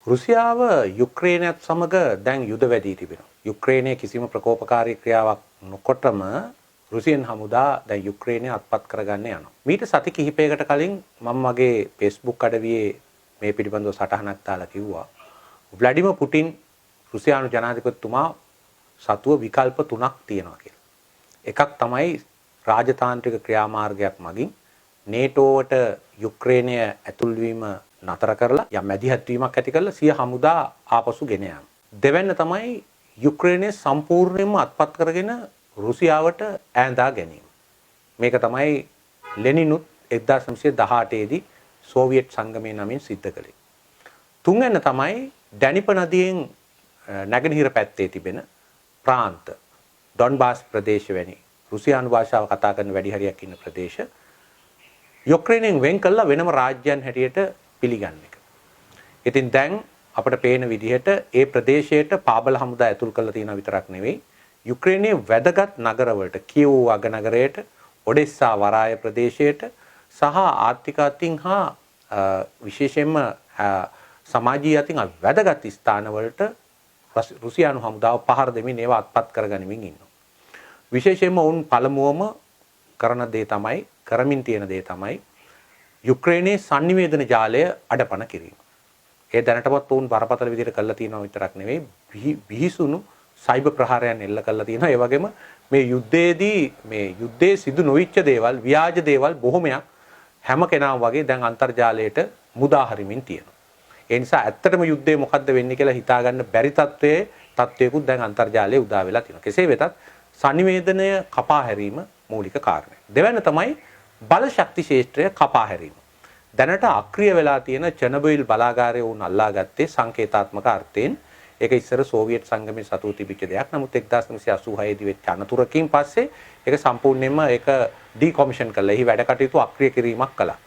රුසියාව යුක්‍රේනයත් සමග දැන් යුද වැදී තිබෙනවා. යුක්‍රේනයේ කිසිම ප්‍රකෝපකාරී ක්‍රියාවක් නොකොටම රුසියන් හමුදා දැන් යුක්‍රේනය අත්පත් කරගන්න යනවා. මීට සති කිහිපයකට කලින් මම මගේ Facebook අඩවියේ මේ පිළිබඳව සටහනක් දාලා කිව්වා. ව්ලාඩිමිර් පුටින් රුසියානු ජනාධිපතිතුමා සතුව විකල්ප තුනක් තියෙනවා කියලා. එකක් තමයි රාජතාන්ත්‍රික ක්‍රියාමාර්ගයක් මගින් නේටෝවට යුක්‍රේනය ඇතුල් වීම නතර කරලා යම් මැදිහත් වීමක් ඇති කරලා සිය හමුදා ආපසු ගෙන යාම. දෙවැන්න තමයි යුක්‍රේනය සම්පූර්ණයෙන්ම අත්පත් කරගෙන රුසියාවට ඈඳා ගැනීම. මේක තමයි ලෙනිනුත් 1918 දී සෝවියට් සංගමයේ නමින් සිද්ධ කළේ. තුන්වැන්න තමයි ඩැනිප නදියෙන් නැගෙනහිර පැත්තේ තිබෙන ප්‍රාන්ත ඩොන්බාස් ප්‍රදේශ වැනි රුසියානු භාෂාව කතා කරන වැඩි හරියක් ඉන්න ප්‍රදේශ යුක්‍රේනයෙන් වෙන් කළා වෙනම රාජ්‍යයන් හැටියට පිළිගන්න එක. ඉතින් දැන් අපිට පේන විදිහට ඒ ප්‍රදේශයට පාබල හමුදා ඇතුල් කරලා තියෙනවා විතරක් නෙවෙයි යුක්‍රේනයේ වැදගත් නගරවලට කියව් අගනගරයට ඔඩෙස්සා වරාය ප්‍රදේශයට සහ ආර්ථික අතින් හා විශේෂයෙන්ම සමාජීය අතින් වැදගත් ස්ථානවලට රුසියානු හමුදාව පහර දෙමින් ඒවා අත්පත් කරගනිමින් ඉන්නවා. විශේෂයෙන්ම වුන් පළමුවම කරන දේ තමයි කරමින් තියෙන දේ තමයි යුක්‍රේනයේ sannivedana ජාලය අඩපණ කිරීම. ඒ දැනටමත් වුන් බරපතල විදිහට කළා තියෙනවා විතරක් නෙවෙයි විහිසුණු සයිබර් ප්‍රහාරයන් එල්ල කළා තියෙනවා. ඒ වගේම මේ යුද්ධයේ සිදු නොවිච්ච දේවල් ව්‍යාජ දේවල් බොහොමයක් හැම කෙනාම වගේ දැන් අන්තර්ජාලයට මුදා හරිමින් තියෙනවා. ඒ නිසා ඇත්තටම යුද්ධය මොකද්ද වෙන්නේ කියලා හිතාගන්න බැරි තත්වයකුත් දැන් අන්තර්ජාලයේ උදා වෙලා තියෙනවා. කෙසේ වෙතත් sannivedanaya කපා හැරීම මූලික කාරණය. දෙවැන්න තමයි බල ශක්ති ක්ෂේත්‍රය කපා හැරීම. දැනට අක්‍රිය වෙලා තියෙන චර්නොබයිල් බලාගාරය වුන් අල්ලාගත්තේ සංකේතාත්මක අර්ථයෙන්. ඒක ඉස්සර සෝවියට් සංගමයේ සතුව තිබිච්ච දෙයක්. නමුත් 1986 දී වෙච්ච අනතුරකින් පස්සේ ඒක සම්පූර්ණයෙන්ම ඒක ඩිකොමිෂන් කළා. එහි වැඩ කටයුතු අක්‍රිය කිරීමක් කළා.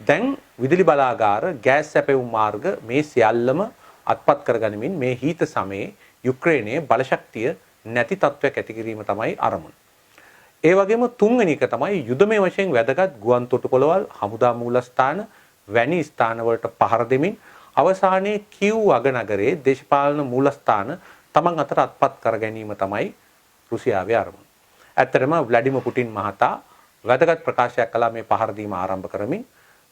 දැන් විදුලි බලාගාර, ගෑස් සැපයුම් මාර්ග මේ සියල්ලම අත්පත් කරගනිමින් මේ හීත සමයේ යුක්‍රේනයේ බලශක්තිය නැති තත්ත්වයක් ඇති කිරීම තමයි අරමුණ. ඒ වගේම තුන්වෙනි එක තමයි යුදමය වශයෙන් වැදගත් ගුවන් තොටුපළවල්, හමුදා මූලස්ථාන වැනි ස්ථානවලට පහර දෙමින් අවසානයේ කියව් අගනගරයේ දේශපාලන මූලස්ථාන තමන් අතට අත්පත් කර ගැනීම තමයි රුසියාවේ අරමුණ. ඇත්තටම ව්ලාඩිමිර් පුටින් මහතා වැදගත් ප්‍රකාශයක් කළා මේ පහර දීම ආරම්භ කරමින්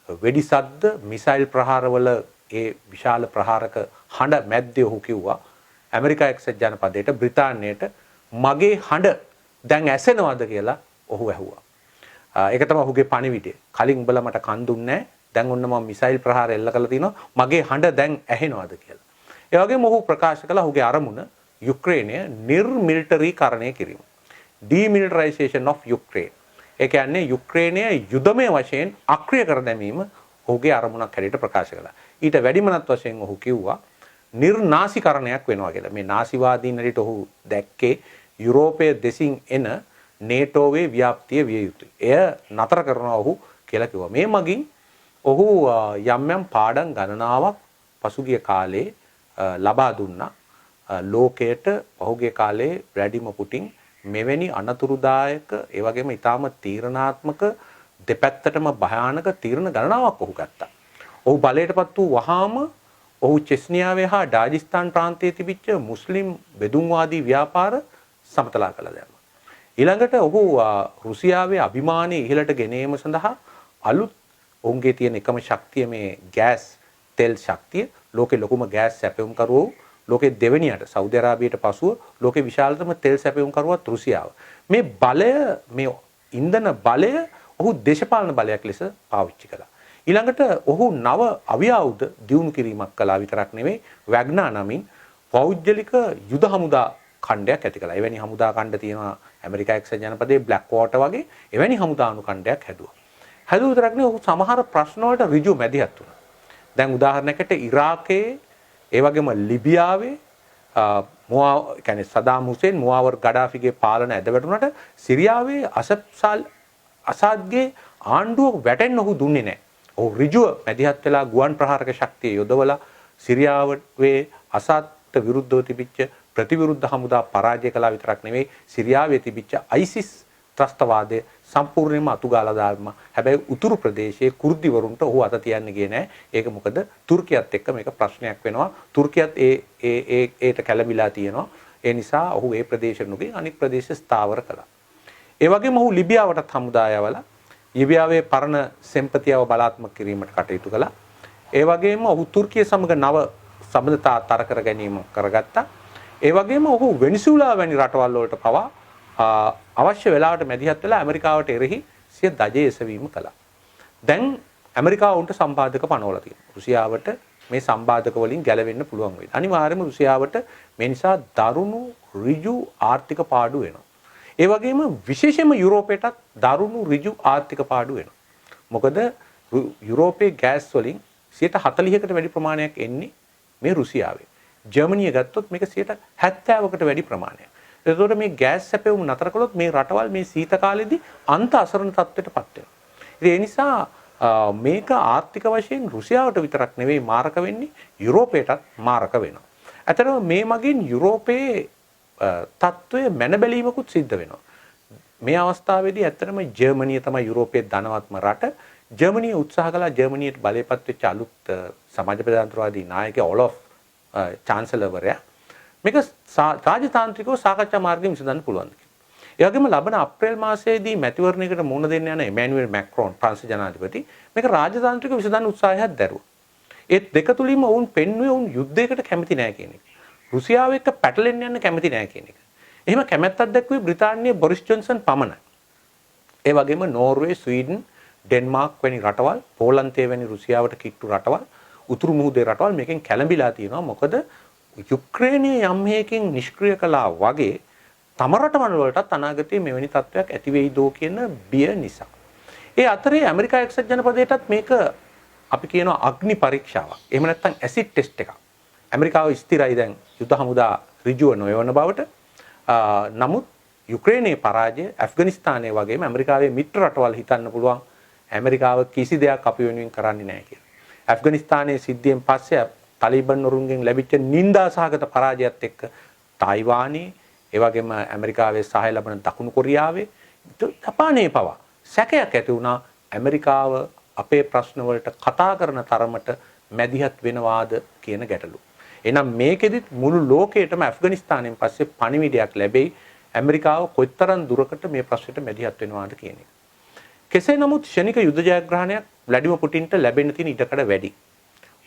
වෙඩි සද්ද, මිසයිල් ප්‍රහාරවල ඒ විශාල ප්‍රහාරක හඬ මැද්දේ ඔහු කිව්වා ඇමරිකා එක්සත් ජනපදයට බ්‍රිතාන්‍යයට මගේ හඬ දැන් ඇසෙනවද කියලා ඔහු ඇහුවා. ඒක තමයි ඔහුගේ පණිවිඩය. කලින් උඹලා මට කන් දුන්නේ නැහැ. දැන් ඔන්න මම මිසයිල් ප්‍රහාර එල්ල කරලා තිනවා. මගේ හඬ දැන් ඇහෙනවද කියලා. ඒ වගේම ඔහු ප්‍රකාශ කළා ඔහුගේ අරමුණ යුක්‍රේනය නිර්මිලිටරීකරණය කිරීම. Demilitarization of Ukraine. ඒ කියන්නේ යුක්‍රේනය යුදමය වශයෙන් අක්‍රිය කර දැමීම ඔහුගේ අරමුණක් හැටියට ප්‍රකාශ කළා. ඊට වැඩිමනත් වශයෙන් ඔහු කිව්වා නිර්නාසීකරණයක් වෙනවා කියලා. මේ නාසිවාදීන් හැටියට ඔහු දැක්කේ යුරෝපයේ දෙසින් එන නේටෝවේ ව්‍යාප්තිය විය යුතුයි. එය නතර කරනවා ඔහු කියලා කිව්වා. මේ මගින් ඔහු යම් පාඩම් ගණනාවක් පසුගිය කාලේ ලබා දුන්නා. ලෝකයට පහුගිය කාලේ ව්ලාඩිමිර් පුටින් මෙවැනි අනතුරුදායක ඒ වගේම ඊටාම තීරණාත්මක දෙපැත්තටම භයානක තීරණ ගණනාවක් ඔහු ගත්තා. ඔහු බලයටපත් වූ වහාම ඔහු චෙස්නියාවේ හා ඩාජිස්තාන් ප්‍රාන්තයේ තිබිච්ච මුස්ලිම් බෙදුම්වාදී ව්‍යාපාර සමතලා කළා දැම්මා. ඊළඟට ඔහු රුසියාවේ අභිමානය ඉහළට ගෙනීම සඳහා අලුත් ඔවුන්ගේ තියෙන එකම ශක්තිය මේ ගෑස් තෙල් ශක්තිය ලෝකේ ලොකුම ගෑස් සැපයුම්කරුවෝ ලෝකේ දෙවෙනියට සෞදි අරාබියට පසුව ලෝකේ විශාලතම තෙල් සැපයුම්කරුවත් රුසියාව. මේ බලය මේ ඉන්ධන බලය ඔහු දේශපාලන බලයක් ලෙස පාවිච්චි කළා. ඊළඟට ඔහු නව අවියාවුධ දියුණු කිරීමක් කළා විතරක් නෙවෙයි වැග්නා නමින් පෞද්ගලික යුද හමුදා ඛණ්ඩයක් ඇති කළා. එවැනි හමුදා ඛණ්ඩ තියෙනවා ඇමරිකා එක්සත් ජනපදයේ බ්ලැක් වෝටර් වගේ එවැනි හමුදාණු ඛණ්ඩයක් හැදුවා. හැදුව විතරක් නෙවෙයි ඔහු සමහර ප්‍රශ්න වලට ඍජු මැදිහත් වුණා. දැන් උදාහරණයකට ඉරාකයේ ඒ වගේම ලිබියාවේ සදාම් හුසේන් මුආවර් ගඩාෆිගේ පාලන ඇද වැටුණාට සිරියාවේ අසාද්ගේ ආණ්ඩුව වැටෙන්න ඔහු දුන්නේ නැහැ. ඔහු ඍජුව මැදිහත් වෙලා ගුවන් ප්‍රහාරක ශක්තිය යොදවලා සිරියාවේ අසාද්ට විරුද්ධව තිබිච්ච ප්‍රතිවිරුද්ධ හමුදා පරාජය කළා විතරක් නෙවෙයි සිරියාවේ තිබිච්ච අයිසිස් ත්‍රස්තවාදය සම්පූර්ණයෙන්ම අතුගාලා දාන්න. හැබැයි උතුරු ප්‍රදේශයේ කුර්දිවරුන්ට ඔහු අත තියන්න ගියේ නැහැ. ඒක මොකද තුර්කියත් එක්ක මේක ප්‍රශ්නයක් වෙනවා. තුර්කියත් ඒට කැළඹිලා තියෙනවා. ඒ නිසා ඔහු ඒ ප්‍රදේශනුගේ අනික් ප්‍රදේශ ස්ථාවර කළා. ඒ වගේම ඔහු ලිබියාවටත් හමුදා යවලා ලිබියාවේ පරණ සෙම්පතියව බලාත්මක කිරීමට කටයුතු කළා. ඒ වගේම ඔහු තුර්කිය සමග නව සම්බන්ධතා තර කර ගැනීම කරගත්තා. ඒ වගේම ඔහු වෙනිසුලා වැනි රටවල් වලට පවා අවශ්‍ය වෙලාවට මැදිහත් වෙලා ඇමරිකාවට එරෙහි සිය දජය එසවීම කළා. දැන් ඇමරිකාව උන්ට සම්බාධක පනවලා තියෙනවා. රුසියාවට මේ සම්බාධක වලින් ගැලවෙන්න පුළුවන් වෙයි. අනිවාර්යයෙන්ම රුසියාවට මේ නිසා දරුණු ඍජු ආර්ථික පාඩු වෙනවා. ඒ වගේම විශේෂයෙන්ම යුරෝපයටත් දරුණු ඍජු ආර්ථික පාඩු වෙනවා. මොකද යුරෝපයේ ගෑස් වලින් 40%කට වැඩි ප්‍රමාණයක් එන්නේ මේ රුසියාවේ. ජර්මනිය ගත්තොත් මේක 70%කට වැඩි ප්‍රමාණයක්. එතකොට මේ ගෑස් සැපෙවුම නතර කළොත් මේ රටවල් මේ සීත කාලෙදී අන්ත අසරණ තත්ත්වයටපත් වෙනවා. ඒ නිසා මේක ආර්ථික වශයෙන් රුසියාවට විතරක් නෙවෙයි මාරක වෙන්නේ යුරෝපයටත් මාරක වෙනවා. ඇත්තටම මේ මගින් යුරෝපයේ තත්ත්වය මැනබැලීමකුත් සිද්ධ වෙනවා. මේ අවස්ථාවේදී ඇත්තටම ජර්මනිය තමයි යුරෝපයේ ධනවත්ම රට. ජර්මනිය උත්සාහ කළා ජර්මනියට බලයපත් වෙච්ච අලුත් සමාජ ප්‍රජාතන්ත්‍රවාදී නායකයා ඔලොෆ් චාන්සලර්වරයා මේක රාජතාන්ත්‍රිකව සාකච්ඡා මාර්ගයෙන් විසඳන්න පුළුවන් කියලා. ඒ වගේම ලබන අප්‍රේල් මාසයේදී මැතිවරණයකට මුහුණ දෙන්න යන එමැනුවෙල් මැක්‍රෝන් ප්‍රංශ ජනාධිපති මේක රාජතාන්ත්‍රිකව විසඳන්න උත්සාහයක් දැරුවා. ඒ දෙක තුලින්ම වුන් පෙන්වුවේ වුන් යුද්ධයකට කැමති නැහැ කියන එක. රුසියාව එක්ක පැටලෙන්න යන්න කැමති නැහැ කියන එක. එහෙම කැමැත්තක් දැක්ුවේ බ්‍රිතාන්‍යයේ බොරිස් ජොන්සන් පමණයි. ඒ වගේම නෝර්වේ, ස්වීඩන්, ඩෙන්මාර්ක් වැනි රටවල්, පෝලන්තය වැනි රුසියාවට කිට්ටු රටවල්, උතුරු මුහුදේ රටවල් මේකෙන් කැළඹිලා තියෙනවා. මොකද යුක්‍රේනයේ යම් හේකින් නිෂ්ක්‍රිය කළා වගේ තම රටවල් වලටත් අනාගතයේ මෙවැනි තත්ත්වයක් ඇති වෙයිදෝ කියන බිය නිසා. ඒ අතරේ ඇමරිකා එක්සත් ජනපදයටත් මේක අපි කියනවා අග්නි පරීක්ෂාවක්. එහෙම නැත්නම් ඇසිඩ් ටෙස්ට් එකක්. ඇමරිකාව ස්ථිරයි දැන් යුද හමුදා ඍජුව නොයවන බවට. නමුත් යුක්‍රේනයේ පරාජය ඇෆ්ගනිස්තානයේ වගේම ඇමරිකාවේ මිත්‍ර රටවල් හිතන්න පුළුවන් ඇමරිකාව කිසි දෙයක් අපි වෙනුවෙන් කරන්නේ නැහැ කියලා. ඇෆ්ගනිස්තානයේ සිද්ධියෙන් පස්සේ තලිබන් වරුන්ගෙන් ලැබිච්ච නින්දා සහගත පරාජයත් එක්ක තායිවානයේ ඒ වගේම ඇමරිකාවේ සහාය ලබන දකුණු කොරියාවේ ජපානයේ පවා සැකයක් ඇති වුණා ඇමරිකාව අපේ ප්‍රශ්න වලට කතා කරන තරමට මැදිහත් වෙනවාද කියන ගැටලුව. එහෙනම් මේකෙදිත් මුළු ලෝකයටම ඇෆ්ගනිස්තානයෙන් පස්සේ පණිවිඩයක් ලැබෙයි ඇමරිකාව කොයිතරම් දුරකට මේ ප්‍රශ්නෙට මැදිහත් වෙනවාද කියන එක. කෙසේ නමුත් ෂණික යුද්ධ ජයග්‍රහණයක් ව්ලාඩිමිර් පුටින්ට ලැබෙන්න තියෙන ඉඩකඩ වැඩි.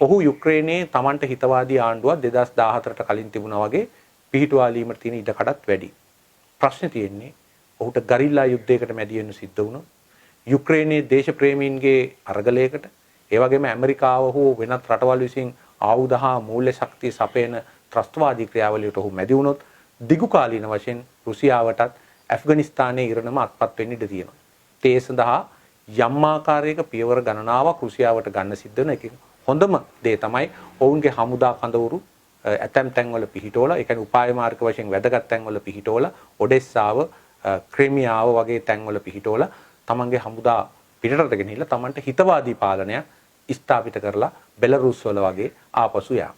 ඔහු යුක්‍රේනයේ Tamanට හිතවාදී ආණ්ඩුවක් 2014ට කලින් තිබුණා වගේ පිහිටුවාලීමට තියෙන ඉඩකඩත් වැඩි. ප්‍රශ්නේ තියෙන්නේ ඔහුට ගරිල්ලා යුද්ධයකට මැදි වෙන්න සිද්ධ වුණොත් යුක්‍රේනයේ දේශප්‍රේමීන්ගේ අරගලයකට ඒ වගේම ඇමරිකාව හෝ වෙනත් රටවල් විසින් ආයුධ හා මූල්‍ය ශක්තිය සපයන ත්‍රස්තවාදී ක්‍රියාවලියට ඔහු මැදි වුණොත් දිගු කාලීන වශයෙන් රුසියාවටත් ඇෆ්ගනිස්තානයේ ඉරණම අත්පත් වෙන්න ඉඩ තියෙනවා. ඒ සඳහා යම් ආකාරයක පියවර ගණනාවක් රුසියාවට ගන්න සිද්ධ වෙන එක හොඳම දේ තමයි ඔවුන්ගේ හමුදා කඳවුරු ඇතැම් තැන්වල පිහිටවලා ඒ කියන්නේ උපාය මාර්ග වශයෙන් වැදගත් තැන්වල පිහිටවලා ඔඩෙස්සාව ක්‍රීමියාව වගේ තැන්වල පිහිටවලා තමන්ගේ හමුදා පිටරට ගෙනහිල්ලා තමන්ට හිතවාදී පාලනයක් ස්ථාපිත කරලා බෙලරුස් වල වගේ ආපසු යාම.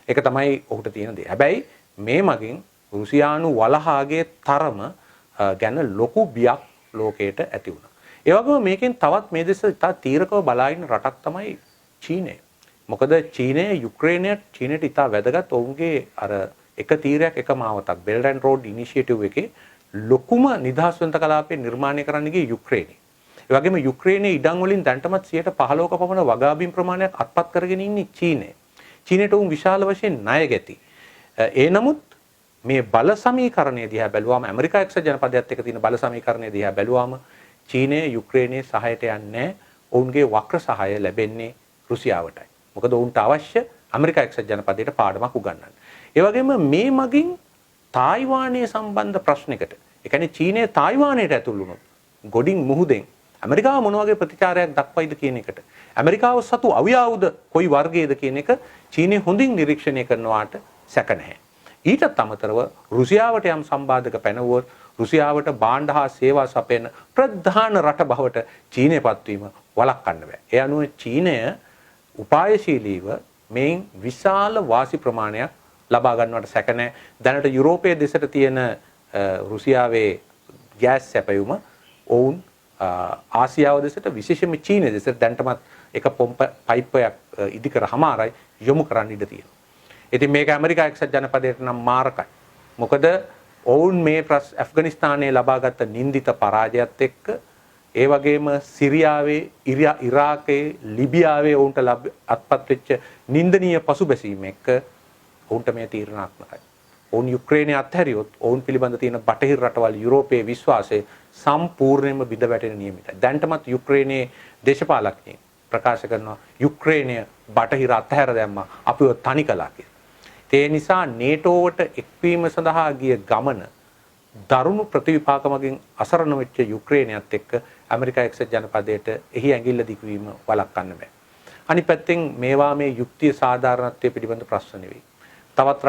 ඒක තමයි ඔහුට තියෙන දේ. හැබැයි මේ මගින් රුසියානු වලහාගේ තරම ගැන ලොකු බියක් ලෝකයට ඇති වුණා. ඒ වගේම මේකෙන් තවත් මේ දෙස ඉතා තීරකව බලා ඉන්න රටක් තමයි චීනය. මොකද චීනය යුක්‍රේනයට චීනයට ඉතා වැදගත් ඔවුන්ගේ අර එක තීරයක් එක මාවතක් බෙල්ට් ඇන්ඩ් රෝඩ් ඉනිෂියේටිව් එකේ ලොකුම නිදහස් වෙනත කලාපය නිර්මාණය කරන්න ගියේ යුක්‍රේනය. ඒ වගේම යුක්‍රේනයේ ඉඩම් වලින් දැන්ටමත් 15%ක පමණ වගාබිම් ප්‍රමාණයක් අත්පත් කරගෙන ඉන්නේ චීනය. චීනයට උන් විශාල වශයෙන් ණය ගැති. ඒ නමුත් මේ බල සමීකරණය දිහා බැලුවාම ඇමරිකා එක්සත් ජනපදයත් එක්ක තියෙන බල සමීකරණය දිහා බැලුවාම චීනය යුක්‍රේනයේ සහායට යන්නේ ඔවුන්ගේ වක්‍ර සහාය ලැබෙන්නේ රුසියාවටයි. මොකද ඔවුන්ට අවශ්‍ය ඇමරිකා එක්සත් ජනපදයට පාඩමක් උගන්වන්න. ඒ වගේම මේ මගින් තායිවානයේ සම්බන්ධ ප්‍රශ්නයකට, ඒ කියන්නේ චීනය තායිවානයට ඇතුල් වුණොත් ගොඩින් මුහුදෙන් ඇමරිකාව මොන වගේ ප්‍රතිචාරයක් දක්වයිද කියන එකට, ඇමරිකාව සතු අවියාවුද කොයි වර්ගයේද කියන එක චීනය හොඳින් නිරීක්ෂණය කරනවාට සැක නැහැ. ඊටත් අමතරව රුසියාවට යම් සම්බාධක පැනවුවොත් රුසියාවට භාණ්ඩ හා සේවා සපයන ප්‍රධාන රට බවට චීනය පත්වීම වළක්වන්න බෑ. ඒ අනුව චීනය උපායශීලීව මේන් විශාල වාසි ප්‍රමාණයක් ලබා ගන්නවට සැක නැහැ. දැනට යුරෝපයේ දෙසට තියෙන රුසියාවේ ගෑස් සැපයුම ඔවුන් ආසියාව දෙසට විශේෂයෙන්ම චීනය දෙසට දැන්ටමත් එක පයිප්පයක් ඉදිකර හමාරයි යොමු කරන්න ඉඩ තියෙනවා. ඉතින් මේක ඇමරිකා එක්සත් ජනපදයට නම් මාරකයි. මොකද ඔවුන් මේ ඇෆ්ගනිස්තානයේ ලබාගත් නින්දිත පරාජයත් එක්ක ඒ වගේම සිරියාවේ ඉරාකයේ ලිබියාවේ ඔවුන්ට අත්පත් වෙච්ච නින්දනීය පසුබැසීම එක්ක ඔවුන්ට මේ තීරණාත්මකයි. ඔවුන් යුක්‍රේනය අත්හැරියොත් ඔවුන් පිළිබඳ තියෙන බටහිර රටවල් යුරෝපයේ විශ්වාසය සම්පූර්ණයෙන්ම බිඳ වැටෙන නියමිතයි. දැන්ටමත් යුක්‍රේනයේ දේශපාලකයන් ප්‍රකාශ කරනවා යුක්‍රේනය බටහිර අත්හැර දැම්මා අපිව තනි කළා කියලා. ඒ නිසා නේටෝවට එක්වීම සඳහා ගිය ගමන දරුණු ප්‍රතිවිපාක මගින් අසරණ වෙච්ච යුක්‍රේනයත් එක්ක ඇමරිකා එක්සත් ජනපදයට එහි ඇඟිල්ල දික්වීම වළක්වන්න බෑ. අනිත් පැත්තෙන් මේවා මේ යුක්තිය සාධාරණත්වයේ පිළිබඳ ප්‍රශ්න නෙවෙයි. තවත්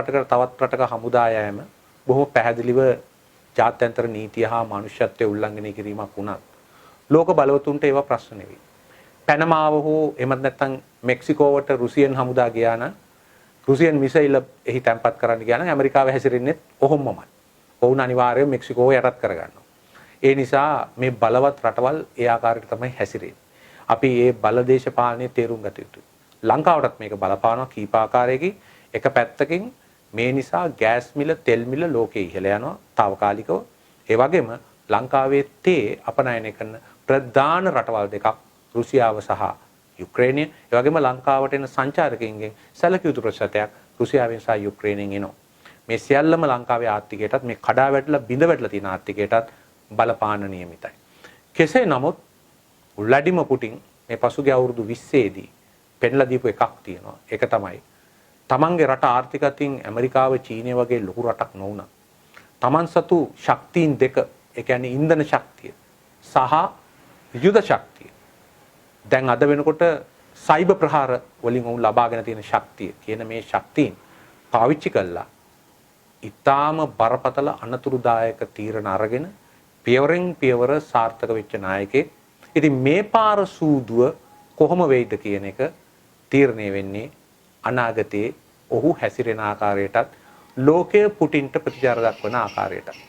රටක හමුදා යෑම බොහොම පැහැදිලිව ජාත්‍යන්තර නීතිය හා මනුෂ්‍යත්වයේ උල්ලංඝනය කිරීමක් වුණත් ලෝක බලවතුන්ට ඒවා ප්‍රශ්න නෙවෙයි. පැනමාව හෝ එමත් නැත්නම් මෙක්සිකෝවට රුසියන් හමුදා ගියා නම් රුසියන් මිසයිල් එහි තැන්පත් කරන්න ගියා නම් ඇමරිකාව හැසිරෙන්නේ ඔහොමමයි. ඔවුන් අනිවාර්යයෙන් මෙක්සිකෝව යටත් කරගන්නවා. ඒ නිසා මේ බලවත් රටවල් ඒ ආකාරයට තමයි හැසිරෙන්නේ. අපි මේ බලදේශපාලනයේ තේරුම් ගත යුතුයි. ලංකාවටත් මේක බලපානවා කීප ආකාරයකින්. එක පැත්තකින් මේ නිසා ගෑස් මිල තෙල් මිල ලෝකේ ඉහළ යනවා తాවකාලිකව. ඒ වගේම ලංකාවේ තේ අපනයනය කරන ප්‍රධාන රටවල් දෙකක් රුසියාව සහ යුක්‍රේනය. ඒ වගේම ලංකාවට එන සංචාරකයින්ගෙන් සැලකිය යුතු ප්‍රතිශතයක් රුසියාවෙන් සහ යුක්‍රේනයෙන් එනවා. මේ සියල්ලම ලංකාවේ ආර්ථිකයටත් මේ කඩා වැටලා බිඳ වැටලා තියෙන ආර්ථිකයටත් බලපාන නියමිතයි. කෙසේ නමුත් ව්ලාඩිමිර් පුටින් මේ පසුගිය අවුරුදු 20 දී පෙන්ලා දීපු එකක් තියෙනවා. ඒක තමයි තමන්ගේ රට ආර්ථිකතින් ඇමරිකාව චීනය වගේ ලොකු රටක් නොවුණා. තමන් සතු ශක්තියින් දෙක, ඒ කියන්නේ ඉන්ධන ශක්තිය සහ යුද ශක්තිය. දැන් අද වෙනකොට සයිබර් ප්‍රහාර වලින් උන් ලබාගෙන තියෙන ශක්තිය කියන මේ ශක්තියින් පාවිච්චි කළා. ඊටාම බරපතල අනතුරුදායක තීරණ අරගෙන පියවරෙන් පියවර සාර්ථක වෙච්ච නායකයෙක්. ඉතින් මේ පාර සූදුව කොහොම වෙයිද කියන එක තීරණය වෙන්නේ අනාගතයේ ඔහු හැසිරෙන ආකාරයටත් ලෝකයේ පුටින්ට ප්‍රතිචාර දක්වන ආකාරයටත්.